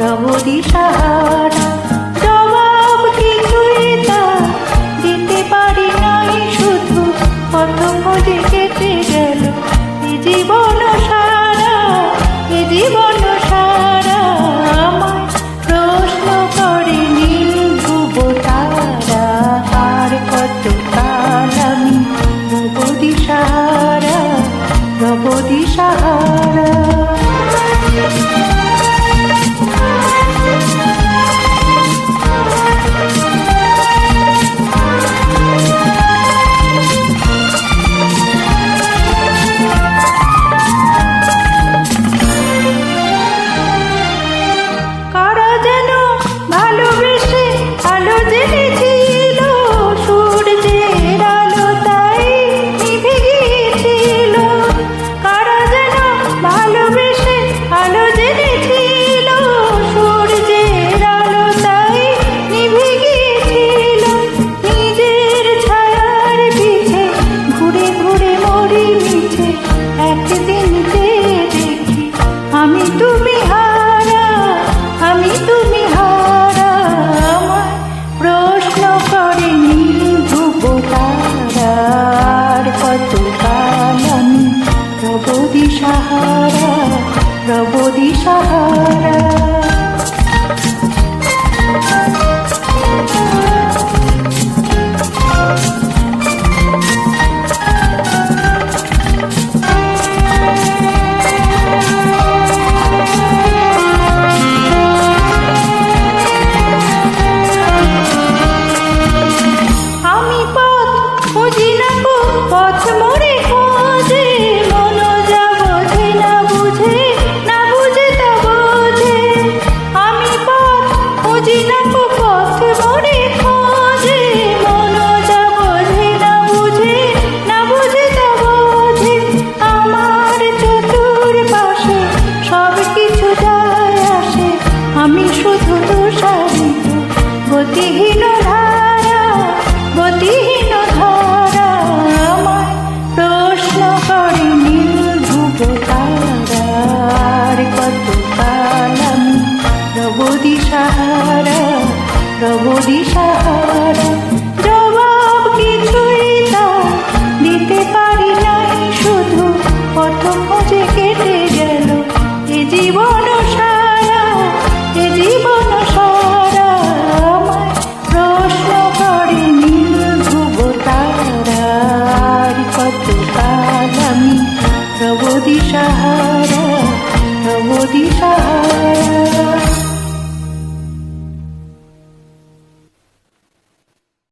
রব দিশাহারা। জবাব কিছুই তা দিতে পারি নাই, শুধু কত খোঁজে কেটে গেল এ জীবন সারা, এ জীবন সারা। আমায় প্রশ্ন করে নীল ধ্রুব তারা, আর কত কাল আমি রব দিশাহারা, রব দিশাহারা। আমি তুমি হারা, আমি তুমি হারা। আমায় প্রশ্ন করে নীল ধ্রুব তারা, আর কত কাল আমি রব দিশাহারা, রব দিশাহারা। পথ মোড়ে খোঁজে, মন যা বোঝে না বুঝে, না বুঝে তা বোঝে। আমি পথ খুঁজি না, পথ মোড়ে খোঁজে, মন যা বোঝে না বুঝে, না বুঝে তা বোঝে। আমার চতুর্পাশে সব কিছু যায় আসে, আমি শুধু তুষারিত গতিহীন ধারা, গতিহীন ধারা। আমায় প্রশ্ন করে নীল ধ্রুব তারা, আর কত কাল আমি রব দিশাহারা, রব দিশাহারা। জবাব কিছুই তা দিতে পারি নাই, শুধু কত খোঁজে কেটে গেল এ জীবন সারা, এ জীবন সারা। আমায় প্রশ্ন করে নীল ধ্রুব তারা, আর কত কাল আমি রব দিশাহারা, রব দিশাহারা।